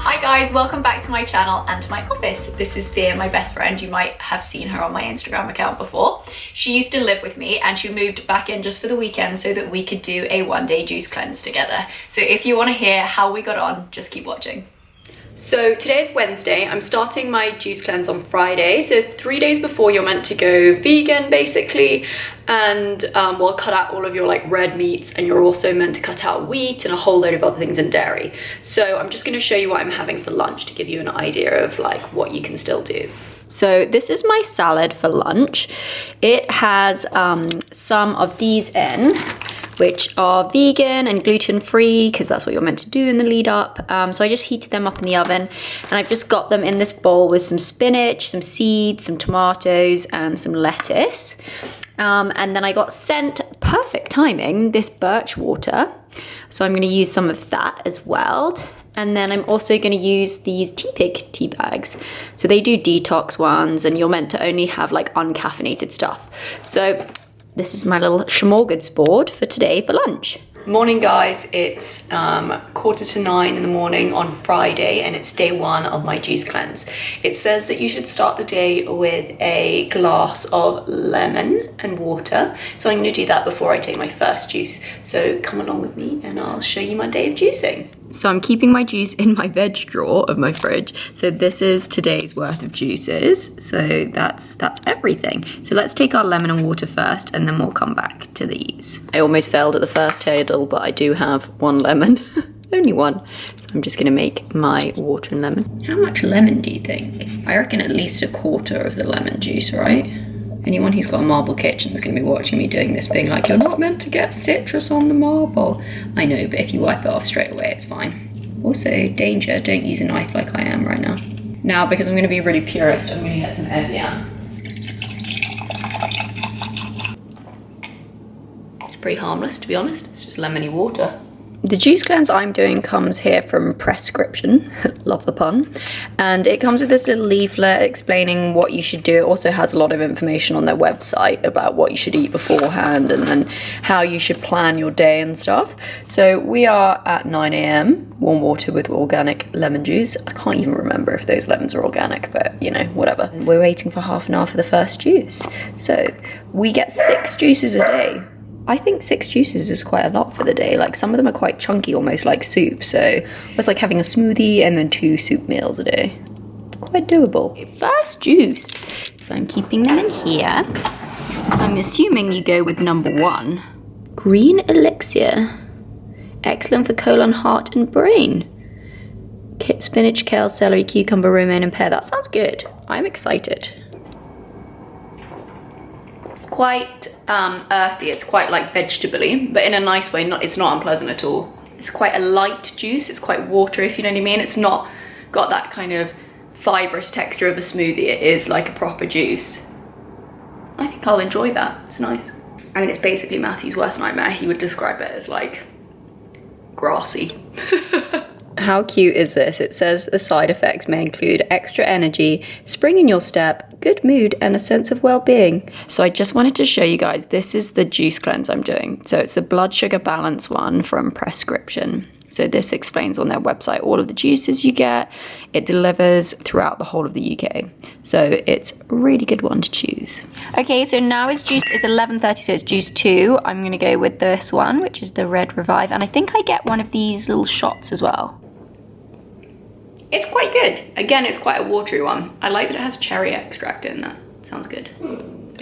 Hi guys, welcome back to my channel and to my office. This is Thea, my best friend. You might have seen her on my Instagram account before. She used to live with me and she moved back in just for the weekend so that we could do a one-day juice cleanse together. So if you want to hear how we got on, just keep watching. So today is Wednesday. I'm starting my juice cleanse on Friday. So 3 days before you're meant to go vegan basically, and we'll cut out all of your like red meats, and you're also meant to cut out wheat and a whole load of other things and dairy. So I'm just going to show you what I'm having for lunch to give you an idea of like what you can still do. So this is my salad for lunch. It has some of these in, which are vegan and gluten-free, because that's what you're meant to do in the lead up. So I just heated them up in the oven, and I've just got them in this bowl with some spinach, some seeds, some tomatoes, and some lettuce. And then I got sent, perfect timing, this birch water. So I'm gonna use some of that as well. And then I'm also gonna use these Teapig tea bags. So they do detox ones, and you're meant to only have like uncaffeinated stuff. So this is my little smorgasbord for today for lunch. Morning guys, it's 8:45 in the morning on Friday, and it's day one of my juice cleanse. It says that you should start the day with a glass of lemon and water. So I'm gonna do that before I take my first juice. So come along with me and I'll show you my day of juicing. So I'm keeping my juice in my veg drawer of my fridge. So this is today's worth of juices. So that's everything. So let's take our lemon and water first, and then we'll come back to these. I almost failed at the first hurdle, but I do have one lemon, only one. So I'm just gonna make my water and lemon. How much lemon do you think? I reckon at least a quarter of the lemon juice, right? Anyone who's got a marble kitchen is going to be watching me doing this, being like, you're not meant to get citrus on the marble. I know, but if you wipe it off straight away, it's fine. Also, danger, don't use a knife like I am right now. Now, because I'm going to be really purist, I'm going to get some Evian. It's pretty harmless, to be honest. It's just lemony water. The juice cleanse I'm doing comes here from Presscription, love the pun, and it comes with this little leaflet explaining what you should do. It also has a lot of information on their website about what you should eat beforehand, and then how you should plan your day and stuff. So we are at 9 AM, warm water with organic lemon juice. I can't even remember if those lemons are organic, but you know, whatever. We're waiting for half an hour for the first juice. So we get 6 juices a day. I think 6 juices is quite a lot for the day. Like some of them are quite chunky, almost like soup. So it's like having a smoothie and then 2 soup meals a day. Quite doable. Okay, first juice. So I'm keeping them in here. So I'm assuming you go with number 1. Green elixir. Excellent for colon, heart and brain. Spinach, kale, celery, cucumber, romaine and pear. That sounds good. I'm excited. Quite earthy, it's quite like vegetable-y, but in a nice way. It's not unpleasant at all. It's quite a light juice, it's quite watery, if you know what I mean. It's not got that kind of fibrous texture of a smoothie. It is like a proper juice. I think I'll enjoy that. It's nice. I mean, it's basically Matthew's worst nightmare. He would describe it as like grassy. How cute is this? It says the side effects may include extra energy, spring in your step, good mood, and a sense of well-being. So I just wanted to show you guys, this is the juice cleanse I'm doing. So it's the blood sugar balance one from Presscription. So this explains on their website all of the juices you get. It delivers throughout the whole of the UK. So it's a really good one to choose. Okay, so now it's 11:30, so it's juice 2. I'm gonna go with this one, which is the Red Revive. And I think I get one of these little shots as well. It's quite good. Again, it's quite a watery one. I like that it has cherry extract in that. Sounds good.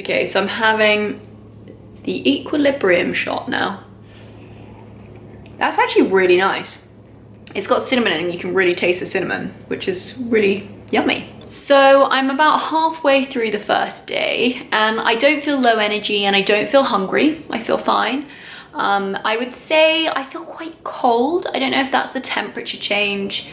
Okay, so I'm having the Equilibrium shot now. That's actually really nice. It's got cinnamon in it, and you can really taste the cinnamon, which is really yummy. So I'm about halfway through the first day, and I don't feel low energy and I don't feel hungry. I feel fine. I would say I feel quite cold. I don't know if that's the temperature change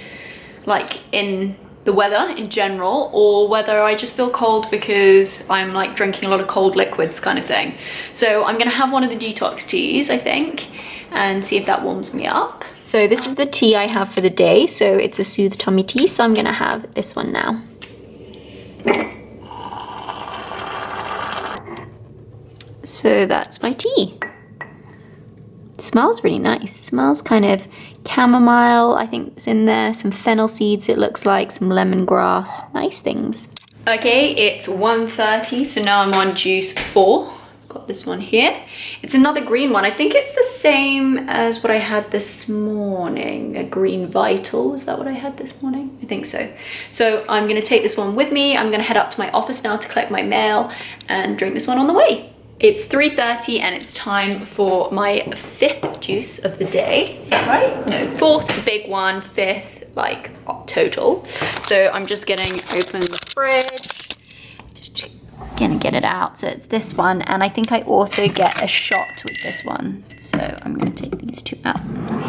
like in the weather in general, or whether I just feel cold because I'm like drinking a lot of cold liquids kind of thing. So I'm gonna have one of the detox teas, I think, and see if that warms me up. So this is the tea I have for the day. So it's a Soothe Tummy tea. So I'm gonna have this one now. So that's my tea. It smells really nice. It smells kind of chamomile, I think it's in there. Some fennel seeds, it looks like. Some lemongrass. Nice things. Okay, it's 1:30, so now I'm on juice 4. Got this one here. It's another green one. I think it's the same as what I had this morning. A green Vital, is that what I had this morning? I think so. So I'm gonna take this one with me. I'm gonna head up to my office now to collect my mail and drink this one on the way. It's 3:30 and it's time for my 5th juice of the day. Is that right? No, 4th big one, 5th like total. So I'm just getting open the fridge. Just gonna get it out. So it's this one, and I think I also get a shot with this one. So I'm gonna take these 2 out.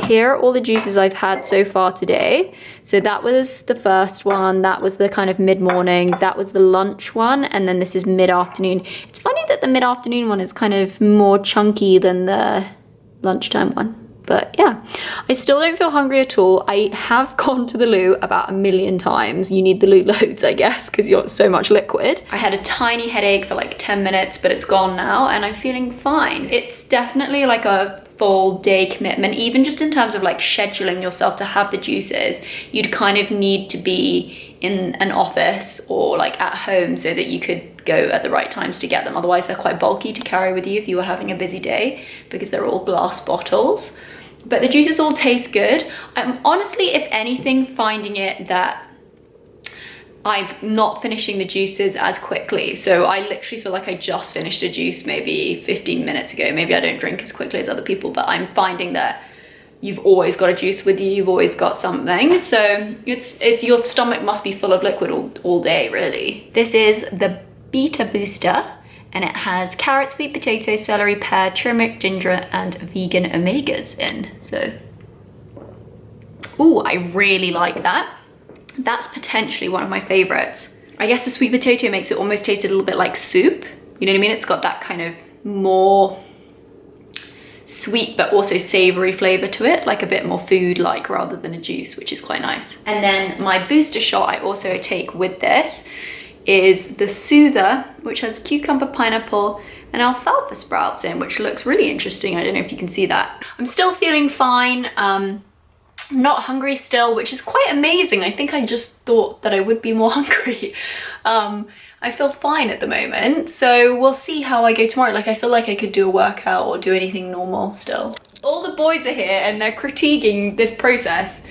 Here are all the juices I've had so far today. So that was the first one, that was the kind of mid-morning, that was the lunch one, and then this is mid-afternoon. It's funny that the mid-afternoon one is kind of more chunky than the lunchtime one. But yeah, I still don't feel hungry at all. I have gone to the loo about 1,000,000 times. You need the loo loads, I guess, because you're so much liquid. I had a tiny headache for like 10 minutes, but it's gone now and I'm feeling fine. It's definitely like a full day commitment, even just in terms of like scheduling yourself to have the juices. You'd kind of need to be in an office or like at home so that you could go at the right times to get them. Otherwise they're quite bulky to carry with you if you were having a busy day, because they're all glass bottles. But the juices all taste good. I'm honestly, if anything, finding it that I'm not finishing the juices as quickly. So I literally feel like I just finished a juice maybe 15 minutes ago. Maybe I don't drink as quickly as other people, but I'm finding that you've always got a juice with you, you've always got something. So it's your stomach must be full of liquid all day, really. This is the Beta Booster, and it has carrot, sweet potato, celery, pear, turmeric, ginger, and vegan omegas in. So, ooh, I really like that. That's potentially one of my favorites. I guess the sweet potato makes it almost taste a little bit like soup. You know what I mean? It's got that kind of more sweet but also savory flavor to it, like a bit more food-like rather than a juice, which is quite nice. And then my booster shot I also take with this is the Soother, which has cucumber, pineapple, and alfalfa sprouts in, which looks really interesting. I don't know if you can see that. I'm still feeling fine. I'm not hungry still, which is quite amazing. I think I just thought that I would be more hungry. I feel fine at the moment, so we'll see how I go tomorrow. Like, I feel like I could do a workout or do anything normal still. All the boys are here and they're critiquing this process.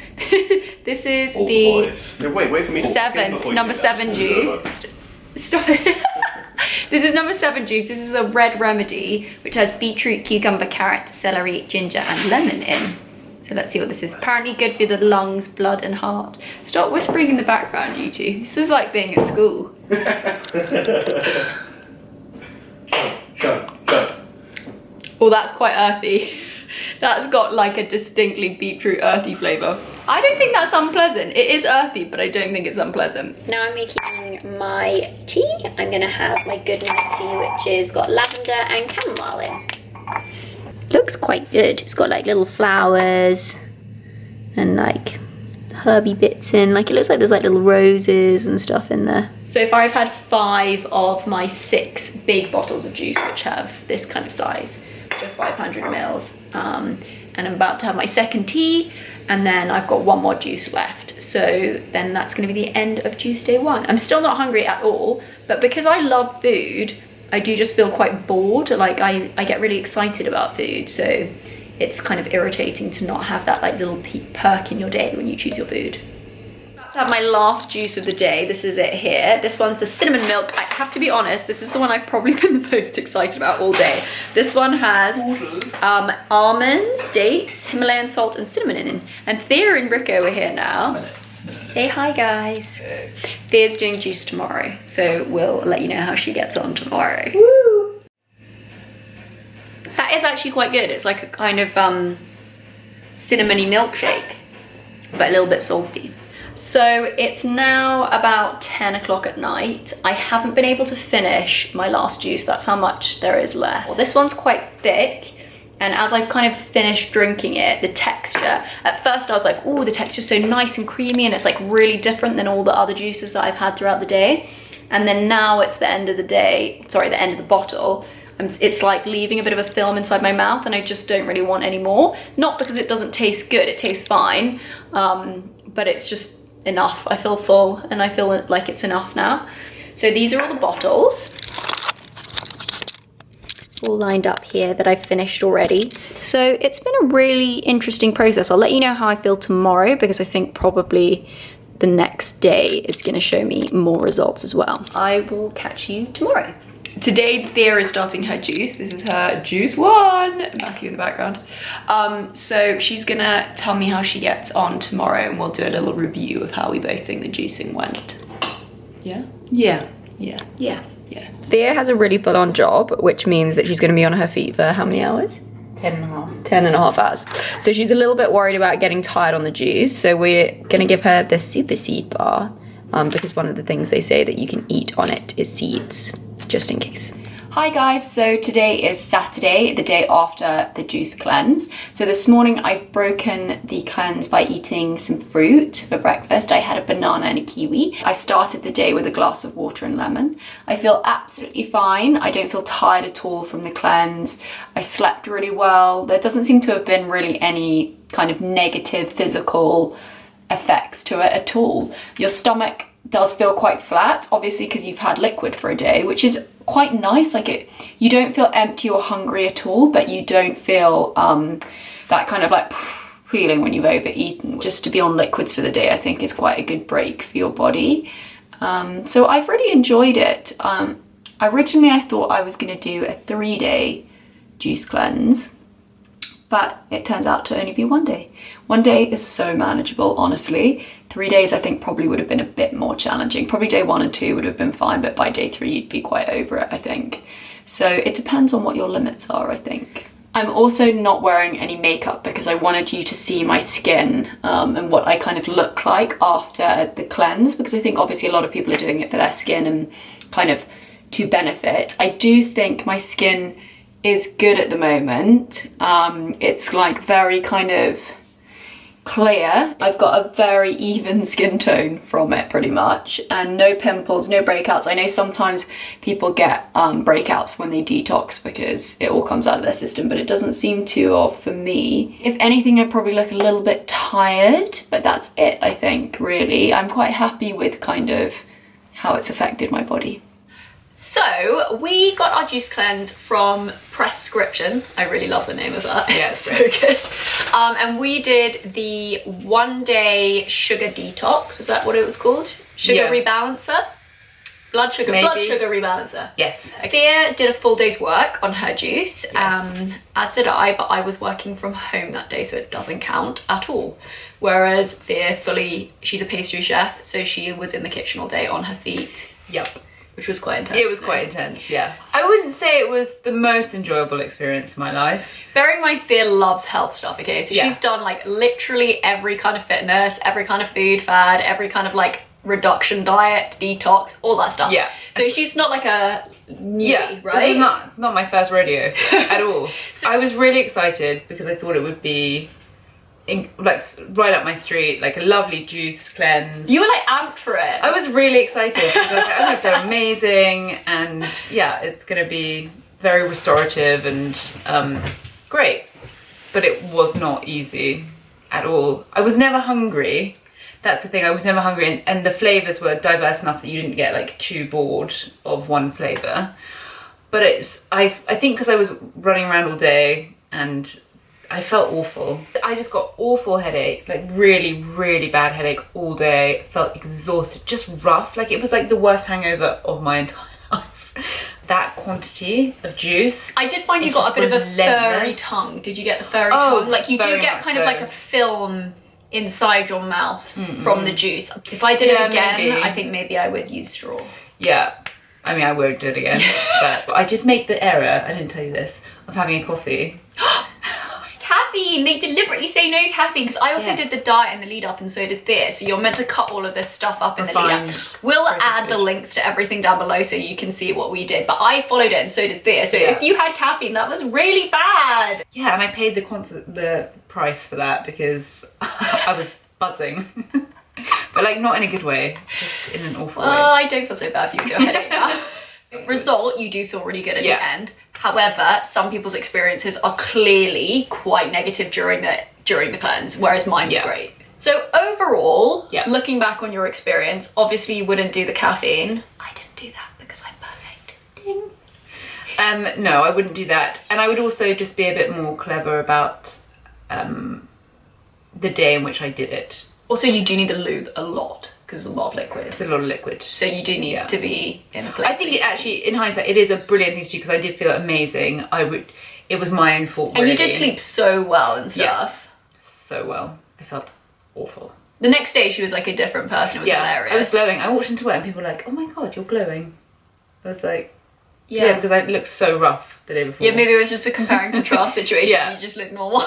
This is all the boys. No, wait for me. Number 7 juice. Stop it. This is number 7 juice. This is a red remedy, which has beetroot, cucumber, carrot, celery, ginger, and lemon in. So let's see what this is. Apparently good for the lungs, blood, and heart. Stop whispering in the background, you two. This is like being at school. Shut. Oh, that's quite earthy. That's got like a distinctly beetroot earthy flavour. I don't think that's unpleasant. It is earthy, but I don't think it's unpleasant. Now I'm making my tea. I'm gonna have my good night tea, which is got lavender and chamomile in. Looks quite good. It's got like little flowers and like herby bits in. Like, it looks like there's like little roses and stuff in there. So far I've had 5 of my 6 big bottles of juice, which have this kind of size. 500 mils, and I'm about to have my second tea, and then I've got 1 more juice left. So then that's going to be the end of juice day 1. I'm still not hungry at all, but because I love food, I do just feel quite bored. Like I get really excited about food, so it's kind of irritating to not have that like little perk in your day when you choose your food. To have my last juice of the day. This is it here. This one's the cinnamon milk. I have to be honest, this is the one I've probably been the most excited about all day. This one has almonds, dates, Himalayan salt, and cinnamon in. And Thea and Rico are here now. Say hi, guys. Hey. Thea's doing juice tomorrow, so we'll let you know how she gets on tomorrow. Woo! That is actually quite good. It's like a kind of cinnamony milkshake, but a little bit salty. So it's now about 10 o'clock at night. I haven't been able to finish my last juice. That's how much there is left. Well, this one's quite thick, and as I've kind of finished drinking it, the texture, at first I was like, oh, the texture's so nice and creamy, and it's like really different than all the other juices that I've had throughout the day. And then now it's the end of the day, sorry, the end of the bottle. It's like leaving a bit of a film inside my mouth and I just don't really want any more. Not because it doesn't taste good, it tastes fine, but it's just enough. I feel full and I feel like it's enough now. So these are all the bottles. All lined up here that I've finished already. So it's been a really interesting process. I'll let you know how I feel tomorrow because I think probably the next day is going to show me more results as well. I will catch you tomorrow. Today Thea is starting her juice. This is her juice one. Matthew in the background. So she's gonna tell me how she gets on tomorrow and we'll do a little review of how we both think the juicing went. Yeah? Yeah. Yeah. Yeah. Yeah. Thea has a really full-on job, which means that she's going to be on her feet for how many hours? 10.5 hours. So she's a little bit worried about getting tired on the juice. So we're going to give her the super seed bar because one of the things they say that you can eat on it is seeds, just in case. Hi guys, so today is Saturday, the day after the juice cleanse. So this morning I've broken the cleanse by eating some fruit for breakfast. I had a banana and a kiwi. I started the day with a glass of water and lemon. I feel absolutely fine. I don't feel tired at all from the cleanse. I slept really well. There doesn't seem to have been really any kind of negative physical effects to it at all. Your stomach does feel quite flat, obviously because you've had liquid for a day, which is quite nice. Like you don't feel empty or hungry at all, but you don't feel that kind of like feeling when you've overeaten. Just to be on liquids for the day, I think is quite a good break for your body. So I've really enjoyed it. Originally I thought I was going to do a 3-day juice cleanse, but it turns out to only be 1 day. 1 day is so manageable, honestly. 3 days I think probably would have been a bit more challenging. Probably day 1 and 2 would have been fine, but by day 3 you'd be quite over it, I think. So it depends on what your limits are, I think. I'm also not wearing any makeup because I wanted you to see my skin and what I kind of look like after the cleanse, because I think obviously a lot of people are doing it for their skin and kind of to benefit. I do think my skin is good at the moment. It's like very kind of clear. I've got a very even skin tone from it pretty much, and no pimples, no breakouts. I know sometimes people get breakouts when they detox because it all comes out of their system, but it doesn't seem to for me. If anything, I probably look a little bit tired, but that's it, I think, really. I'm quite happy with kind of how it's affected my body. So we got our juice cleanse from Presscription. I really love the name of that. Yeah, it's so good. And we did the 1-day sugar detox. Was that what it was called? Sugar rebalancer? Blood sugar rebalancer. Yes. Thea did a full day's work on her juice, Yes. as did I, but I was working from home that day, so it doesn't count at all. Whereas Thea she's a pastry chef, so she was in the kitchen all day on her feet. Yep. Which was quite intense. It was quite intense, yeah. I wouldn't say it was the most enjoyable experience in my life. Bearing in mind, Thea loves health stuff, okay? So yeah. She's done like literally every kind of fitness, every kind of food fad, every kind of like reduction diet, detox, all that stuff. Yeah. So she's not like a newbie, right? This is not my first rodeo at all. So I was really excited because I thought it would be like right up my street, like a lovely juice cleanse. You were like amped for it. I was really excited because I was like, oh, I feel amazing, and yeah, it's gonna be very restorative and great. But it was not easy at all. I was never hungry. That's the thing, I was never hungry, and the flavours were diverse enough that you didn't get like too bored of one flavour. But I think because I was running around all day and I felt awful. I just got awful headache, like really, really bad headache all day. Felt exhausted, just rough. Like it was like the worst hangover of my entire life. That quantity of juice. I did find you got a bit of a furry tongue. Did you get the furry tongue? Like you do get kind of like a film inside your mouth from the juice. If I did it again, maybe. I think maybe I would use straw. Yeah. I mean, I won't do it again. But I did make the error, I didn't tell you this, of having a coffee. Caffeine! They deliberately say no caffeine because I also did the diet in the lead up and so did Thea. So you're meant to cut all of this stuff up in the lead up. We'll add the links to everything down below so you can see what we did. But I followed it and so did Thea. So if you had caffeine, that was really bad. Yeah, and I paid the price for that because I was buzzing. But like not in a good way, just in an awful way. I don't feel so bad for you with your headache now. Result, you do feel really good at Yeah. the end. However, some people's experiences are clearly quite negative during the cleanse, whereas mine was great. So overall, looking back on your experience, obviously you wouldn't do the caffeine. I didn't do that because I'm perfect. Ding. No, I wouldn't do that. And I would also just be a bit more clever about the day in which I did it. Also, you do need the lube a lot because it's a lot of liquid. It's a lot of liquid. So you do need to be in a place. I think it actually, in hindsight, it is a brilliant thing to do because I did feel amazing. It was my own fault, really. And you did sleep so well and stuff. So well. I felt awful. The next day she was like a different person. It was hilarious. I was glowing. I walked into work and people were like, oh my god, you're glowing. I was like, yeah, because I looked so rough the day before. Yeah, maybe it was just a compare and contrast situation. You just looked normal.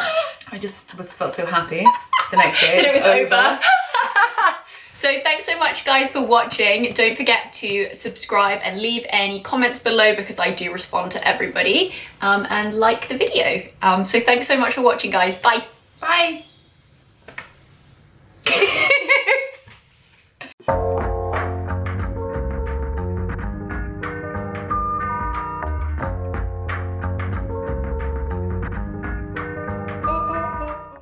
I just felt so happy the next day. It was over. So thanks so much guys for watching. Don't forget to subscribe and leave any comments below because I do respond to everybody, and like the video. So thanks so much for watching guys. Bye. Bye.